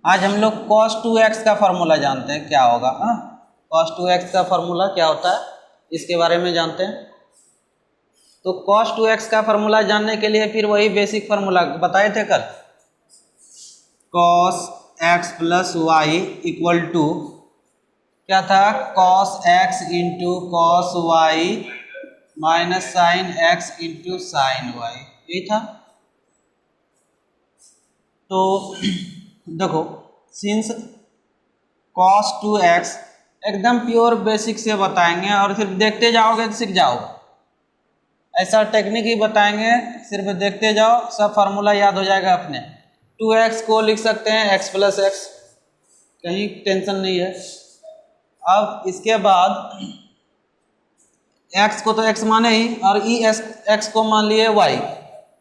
आज हम लोग cos 2x का फॉर्मूला जानते हैं क्या होगा। cos 2x का फॉर्मूला क्या होता है इसके बारे में जानते हैं। तो cos 2x का फॉर्मूला जानने के लिए फिर वही बेसिक फार्मूला बताए थे कल, cos x plus Y equal to क्या था, cos x into cos Y minus sine x into sine Y, यही था। तो देखो सिंस cos 2x एकदम प्योर बेसिक से बताएंगे और सिर्फ देखते जाओगे तो सीख जाओगे। ऐसा टेक्निक ही बताएंगे, सिर्फ देखते जाओ सब फार्मूला याद हो जाएगा अपने। 2x को लिख सकते हैं x प्लस एक्स, कहीं टेंशन नहीं है। अब इसके बाद x को तो x माने ही और x को मान लिए y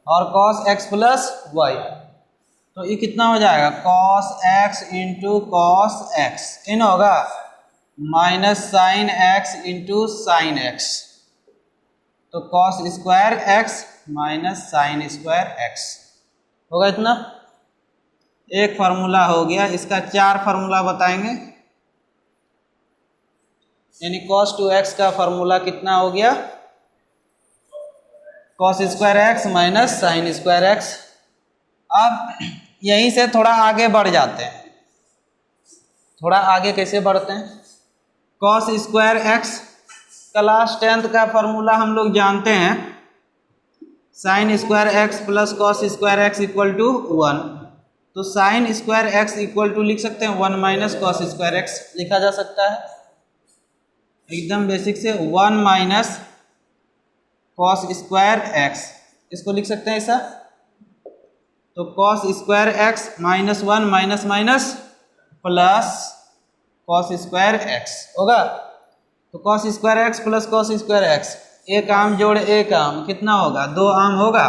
और cos x प्लस वाई, तो ये कितना हो जाएगा cos x into cos x इन होगा minus sine x into sine x, तो cos square x minus sine square x होगा इतना। एक फार्मूला हो गया, इसका 4 फार्मूला बताएंगे, यानी cos 2x का फार्मूला कितना हो गया cos square x minus sine square x। अब यहीं से थोड़ा आगे बढ़ जाते हैं, थोड़ा आगे कैसे बढ़ते हैं, cos square x class 10th का फार्मूला हम लोग जानते हैं, sine square x plus cos square x equal to 1, तो sine square x equal to लिख सकते हैं 1 माइनस कॉस स्क्वायर x लिखा जा सकता है एकदम बेसिक से, 1 माइनस कॉस स्क्वायर x इसको लिख सकते हैं ऐसा, तो cos square x minus 1 minus minus plus cos square x होगा, तो cos square x plus cos square x, एक आम जोड़ एक आम कितना होगा 2 आम होगा,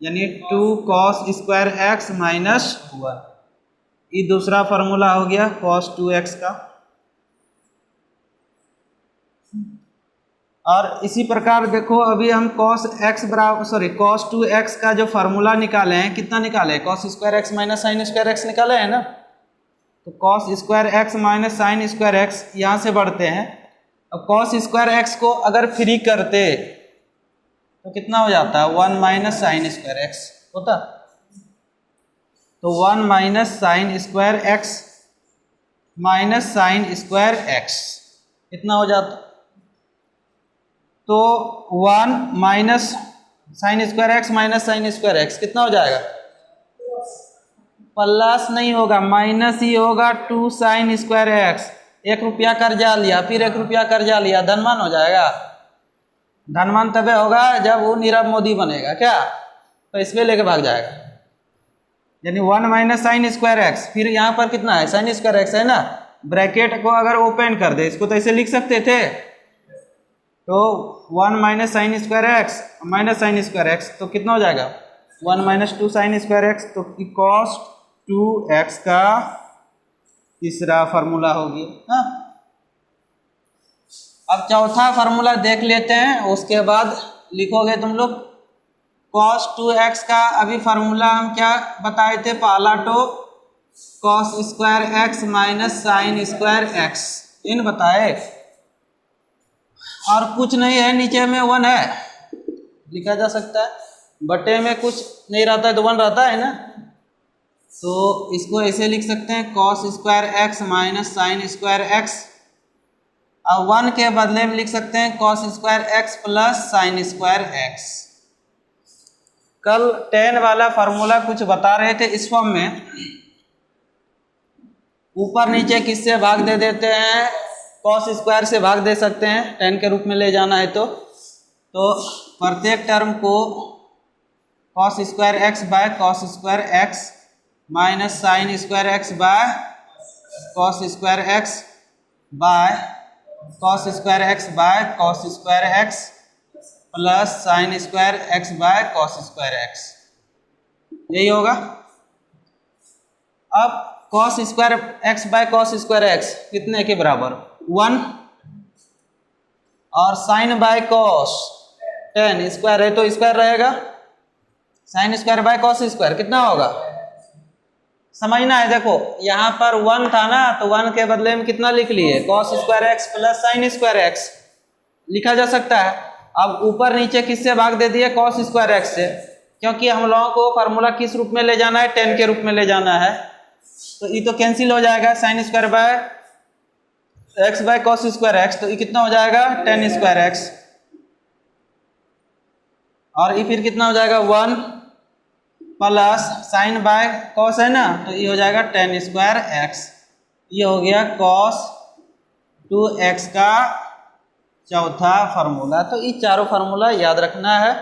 यानी 2 कॉस स्क्वायर x माइनस 1। ये दूसरा फार्मूला हो गया cos 2x का। और इसी प्रकार देखो अभी हम cos 2x का जो फार्मूला निकाले हैं, कितना निकाले हैं cos square x minus sine square x निकाले हैं ना, तो cos square x minus sine square x यहाँ से बढ़ते हैं। अब cos स्क्वायर x को अगर फ्री करते तो कितना हो जाता है 1 माइनस साइन स्क्वायर x होता, तो 1 minus sine square x minus sine square x कितना हो जाता, तो 1 minus sine square x minus sine square x कितना हो जाएगा, प्लस नहीं होगा माइनस ही होगा, 2 साइन स्क्वायर एक्स, 1 रुपया कर्जा लिया फिर 1 रुपया कर्जा लिया, धनवान हो जाएगा। धनवान तबे होगा जब वो नीरव मोदी बनेगा, क्या तो इसमें लेके भाग जाएगा, यानी 1 माइनस साइन स्क्वायर एक्स, फिर यहाँ पर कितना है साइन स्क्वायर एक्स है ना, ब्रैकेट को अगर ओपन कर दे इसको तो ऐसे लिख सकते थे, तो 1 minus sine square x minus sine square x, तो कितना हो जाएगा 1 माइनस 2 साइन स्क्वायर एक्स, तो cos 2x का तीसरा फार्मूला हो गया। अब चौथा फार्मूला देख लेते हैं, उसके बाद लिखोगे तुम लोग cos 2x का। अभी फार्मूला हम क्या बताए थे, पहला तो cos square x minus sine square x इन बताए, और कुछ नहीं है, नीचे में 1 है लिखा जा सकता है, बटे में कुछ नहीं रहता है तो 1 रहता है ना, तो इसको ऐसे लिख सकते हैं cos square x minus sine square x, और 1 के बदले में लिख सकते हैं cos square x plus sine square x। कल 10 वाला फार्मूला कुछ बता रहे थे इस फॉर्म में, ऊपर नीचे किससे भाग दे देते हैं, cos स्क्वायर से भाग दे सकते हैं, 10 के रूप में ले जाना है तो प्रत्येक टर्म को cos square x by cos square x minus sine square x by cos square x by cos square x by cos square x plus sine square x by cos square x, यही होगा। अब cos square x by cos square x कितने के बराबर 1, और sign by cos 10 square है तो square रहेगा, sine square by cos square कितना होगा समझना है। देखो यहाँ पर 1 था ना, तो 1 के बदले में कितना लिख लिए, cos square X plus sine square x लिखा जा सकता है। अब ऊपर नीचे किससे भाग दे दिए, कॉस स्क्वायर एक्स से, क्योंकि हम लोगों को फार्मूला किस रूप में ले जाना है, 10 के रूप में ले जाना है। तो ये तो कैंसिल हो जाएगा, sine square by x by cos square x, तो ये कितना हो जाएगा 10 स्क्वायर एक्स, और ये फिर कितना हो जाएगा 1 प्लस साइन बाय कॉस है ना, तो ये हो जाएगा 10 स्क्वायर एक्स। ये हो गया कॉस 2x का चौथा फार्मूला। तो ये चारों फार्मूला याद रखना है।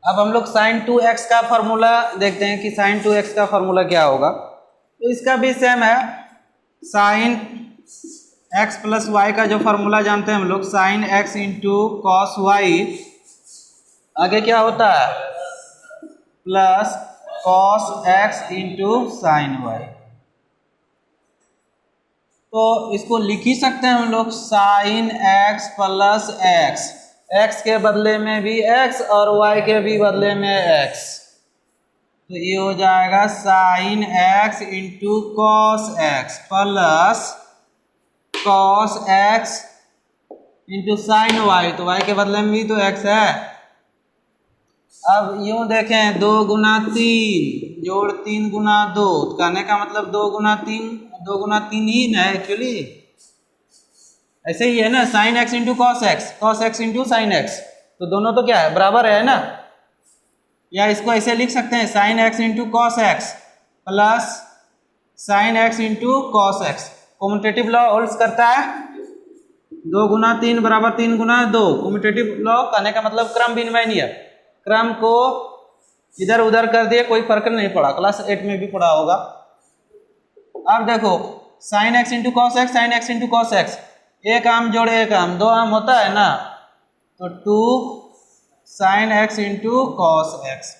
अब हम लोग साइन 2x का फार्मूला देखते हैं कि साइन 2x का फार्मूला क्या होगा। तो इसका भी सेम है, साइन x प्लस वाई का जो फार्मूला जानते हैं हम लोग, sine x into cos Y, आगे क्या होता है plus cos x into sine Y. तो इसको लिख ही सकते हैं हम लोग sine x plus x, x के बदले में भी x और y के भी बदले में x, तो ये हो जाएगा sine x into cos x plus cos x into sine y, तो y के बदले में भी तो x है। अब यूं देखें 2 गुना 3 जोड़ 3 गुना 2, तो कहने का मतलब 2 गुना 3 ही ना एक्चुअली, ऐसे ही है ना, sign X into cos x into sine x, तो दोनों तो क्या है बराबर है ना। या इसको ऐसे लिख सकते हैं sign X into cos x plus sign X into cos x, commutative law holds करता है, 2 गुना 3 बराबर 3 गुना 2, कॉम्यूटेटिव लॉ कहने का मतलब क्रम विनिमय, क्रम को इधर उधर कर दिए, कोई फर्क नहीं पड़ा, क्लास 8 में भी पढ़ा होगा। अब देखो sign X into cos X, sign X into cos x, एक आम जोड़ एक आम, 2 आम होता है ना, तो 2 sine X into cos X,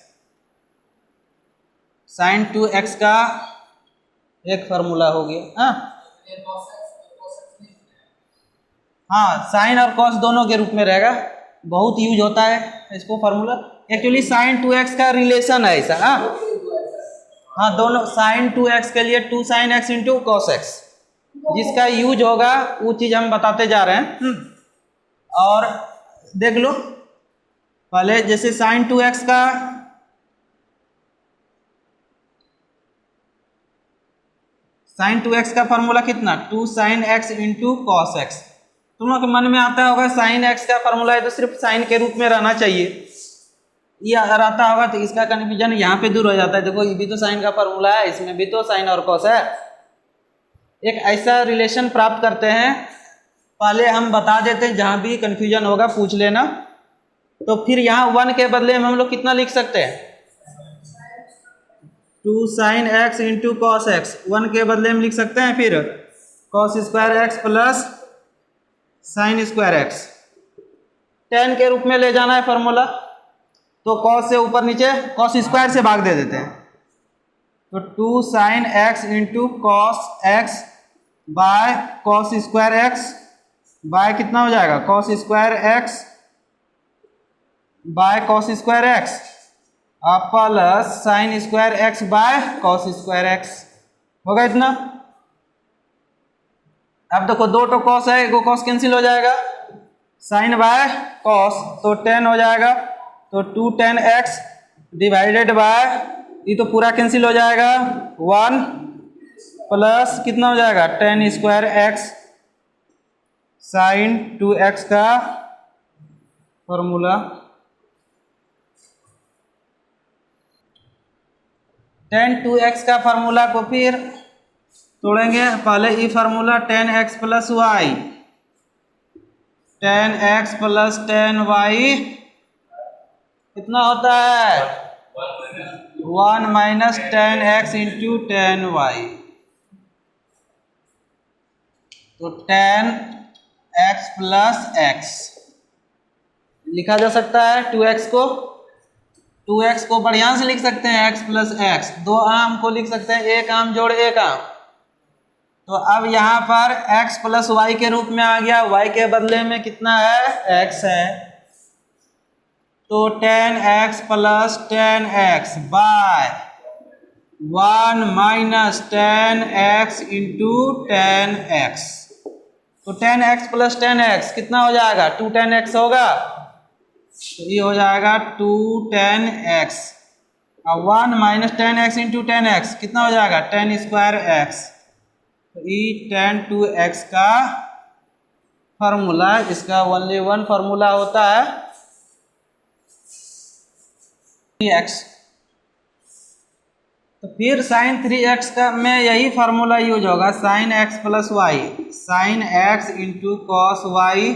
sine 2x का एक फार्मूला हो गया। हाँ साइन और कॉस दोनों के रूप में रहेगा, बहुत यूज होता है इसको फार्मूला। एक्चुअली साइन 2x का रिलेशन है ऐसा। हाँ दोनों साइन 2x के लिए 2 sine x into cos X, जिसका यूज होगा वो चीज हम बताते जा रहे हैं। और देख लो पहले, जैसे साइन 2x का साइन 2x का फार्मूला कितना, 2 sine x into cos X. तुम लोग के मन में आता होगा साइन x का फार्मूला है तो सिर्फ साइन के रूप में रहना चाहिए, ये अगर आता होगा तो इसका कन्फ्यूजन यहाँ पे दूर हो जाता है। देखो ये भी तो साइन का फार्मूला है, इसमें भी तो साइन और कॉस है। एक ऐसा रिलेशन प्राप्त करते हैं, पहले हम बता देते हैं, जहाँ भी कन्फ्यूजन होगा पूछ लेना। तो फिर यहाँ 1 के बदले में हम लोग कितना लिख सकते हैं, 2 sine x into cos X, 1 के बदले में लिख सकते हैं फिर cos square X plus sine square X, 10 के रूप में ले जाना है फार्मूला। तो कॉस से ऊपर नीचे कॉस स्क्वायर से भाग दे देते हैं, तो 2 sine x into cos X by cos square X by कितना हो जाएगा, cos square X by cos square X plus sine square X by cos square X, होगा इतना। अब देखो 2 तो कॉस है, एगो कॉस कैंसिल हो जाएगा, साइन बाय कॉस तो 10 हो जाएगा, तो 2 tan x डिवाइडेड बाय, ये तो पूरा कैंसिल हो जाएगा, 1 प्लस कितना हो जाएगा tan square x sine 2x का फॉर्मूला। tan 2x का फार्मूला को फिर तोड़ेंगे, पहले ये formula tan x plus Y, tan x plus tan y कितना होता है 1 minus tan x into tan y, तो tan x प्लस x लिखा जा सकता है। 2x को बढ़िया से लिख सकते हैं x प्लस x, 2 आम को लिख सकते हैं एक आम जोड़ एक आम। तो अब यहाँ पर x प्लस वाई के रूप में आ गया, y के बदले में कितना है x है, तो 10x plus 10x bye 1 minus 10x into 10x। तो 10x प्लस 10x कितना हो जाएगा? 210x होगा। तो ये हो जाएगा 210x और 1 माइनस 10x इंटू 10x कितना हो जाएगा? 10 स्क्वायर x। तो ये 10 2x का फार्मूला, इसका ओनली वन फार्मूला होता है 3x। तो फिर साइन 3x का में यही फार्मूला यूज होगा, sine x plus Y, sine x into cos Y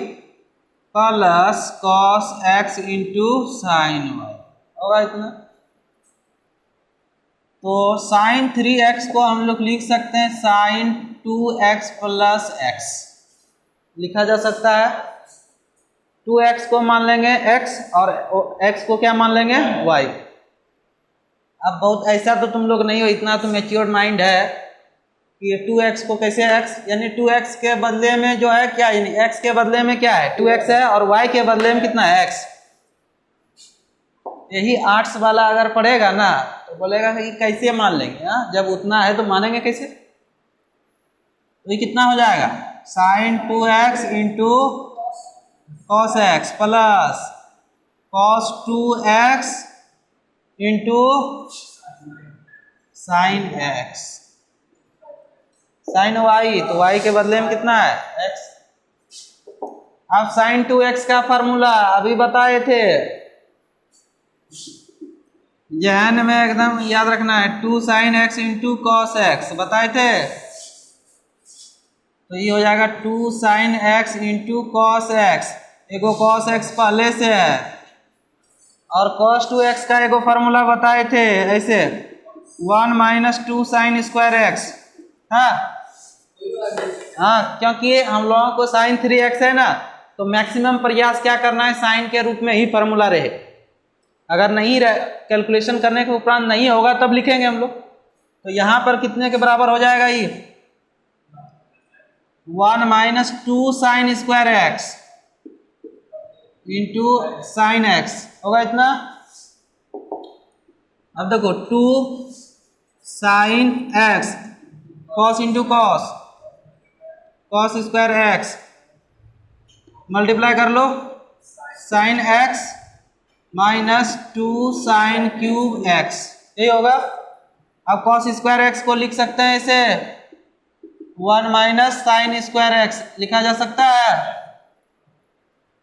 plus cos x into sine Y होगा इतना। तो साइन 3x को हम लोग लिख सकते हैं साइन 2x प्लस x लिखा जा सकता है। 2x को मान लेंगे x और x को क्या मान लेंगे? y। अब बहुत ऐसा तो तुम लोग नहीं हो, इतना तो मैच्योर माइंड है कि ये 2x को कैसे x, यानी 2x के बदले में जो है क्या, यानी x के बदले में क्या है? 2x है और y के बदले में कितना है? x। यही आर्ट्स वाला अगर पढ़ेगा ना तो बोलेगा कि कैसे मान लेंगे, हाँ जब उतना है तो मानेंगे कैसे? तो ये कितना हो जाएगा? Sine 2x into cos x plus cos 2x into sine x, sine y, तो y के बदले में कितना है? x। अब साइन 2x का फार्मूला अभी बताए थे, जहन में एकदम याद रखना है, 2 sine x into cos x बताए थे। तो ये हो जाएगा 2 sine x into cos x, एगो कॉस x पहले से है, और cos 2x का एगो फार्मूला बताए थे ऐसे 1 माइनस 2 साइन स्क्वायर x। हाँ क्योंकि हम लोगों को साइन 3x है ना, तो मैक्सिमम प्रयास क्या करना है? साइन के रूप में ही फार्मूला रहे। अगर नहीं रहे, कैलकुलेशन करने के उपरांत नहीं होगा तब लिखेंगे हम लोग। तो यहाँ पर कितने के बराबर हो जाएगा? ये 1 minus 2 sine square x into sine x होगा इतना। अब देखो 2 sine x cos into cos, cos square x multiply कर लो, sine x minus 2 sine cube x, यही होगा। अब कॉस स्क्वायर x को लिख सकते हैं ऐसे 1 माइनस साइन स्क्वायर x लिखा जा सकता है।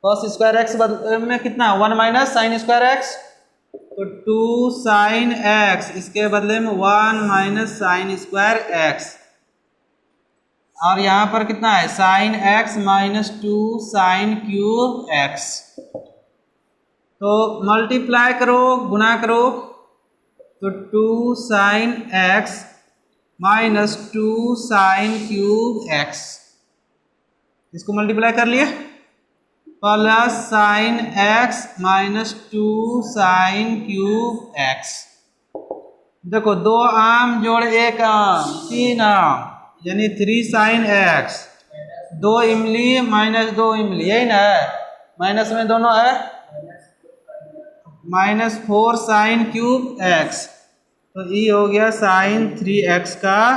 कॉस स्क्वायर x में कितना? 1 माइनस साइन स्क्वायर x, तो 2 साइन x, इसके बदले में 1 माइनस साइन स्क्वायर x, और यहाँ पर कितना है? Sine x minus 2 sine cube x। तो मल्टीप्लाई करो, गुना करो, तो 2 sine x minus 2 sine cube x, इसको मल्टीप्लाई कर लिए, plus sine x minus 2 sine cube x। देखो 2 आम जोड़ 1 आम 3 आम, यानी 3 साइन x, 2 इमली माइनस 2 इमली, यही ना है, माइनस में दोनों है, माइनस 4 साइन क्यूब x। तो ये हो गया साइन 3x का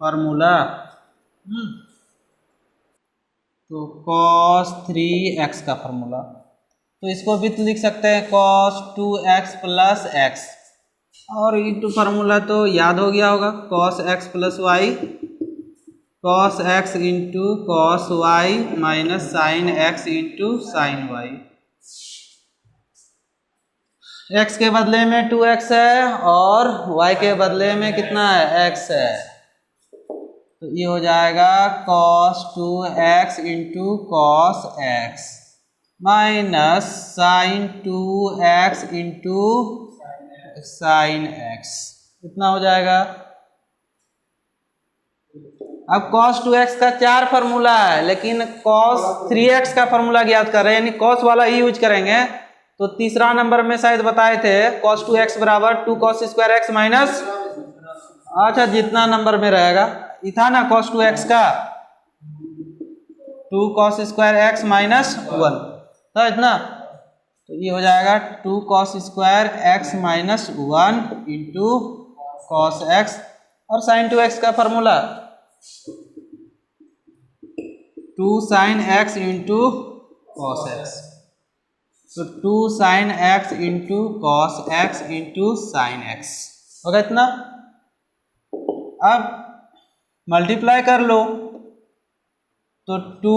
फार्मूला। तो cos 3x का फार्मूला, तो इसको भी तो लिख सकते हैं cos 2x प्लस x, और इंटू फार्मूला तो याद हो गया होगा, cos x plus y, cos x into cos y minus sine x into sine y। x के बदले में 2x है और y के बदले में कितना है? x है। तो ये हो जाएगा cos 2x into cos x minus sine 2x into sine x, कितना हो जाएगा? अब cos 2x का 4 फार्मूला है, लेकिन cos 3x का फार्मूला ज्ञात कर रहे हैं, यानी cos वाला ही यूज करेंगे। तो तीसरा नंबर में शायद बताए थे cos 2x बराबर 2 cos स्क्वायर x माइनस, अच्छा जितना नंबर में रहेगा, ये था ना cos 2x का 2 cos स्क्वायर x माइनस 1 था इतना। तो ये हो जाएगा 2 cos square x minus 1 into cos x, और साइन 2x का formula 2 sin x into cos x. तो 2 sin x into cos x into sine x होगा इतना। अब मल्टीप्लाई कर लो, तो 2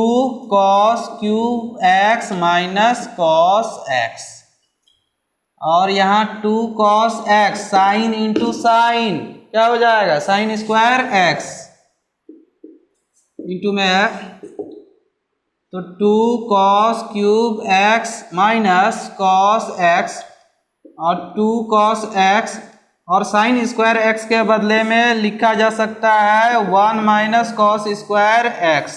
cos cube x minus cos x, और यहाँ 2 cos x sine into sine क्या हो जाएगा, साइन स्क्वायर एक्स इंटू में है, तो 2 cos cube x minus cos x, और 2 cos x, और साइन स्क्वायर एक्स के बदले में लिखा जा सकता है 1 माइनस कॉस स्क्वायर एक्स,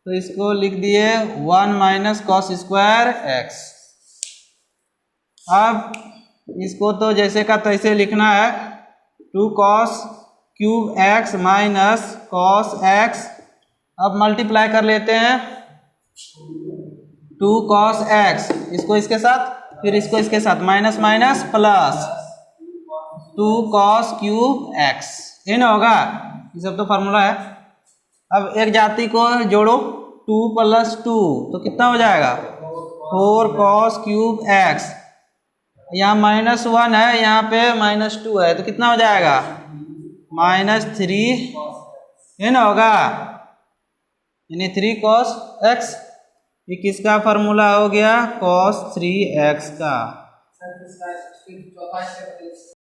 तो इसको लिख दिए 1 माइनस कॉस स्क्वायर एक्स। अब इसको तो जैसे का तैसे लिखना है, 2 cos cube x minus cos x. अब मल्टीप्लाई कर लेते हैं, 2 cos x इसको इसके साथ, फिर इसको इसके साथ, minus minus plus 2 cos cube x, ये ना होगा, ये सब तो फार्मूला है। अब एक जाति को जोड़ो, 2 + 2 तो कितना हो जाएगा, 4 cos क्यूब एक्स, यहाँ -1 है, यहाँ पे -2 है, तो कितना हो जाएगा, -3, ये ना होगा, यानी 3 cos x। ये किसका फार्मूला हो गया, cos 3x का।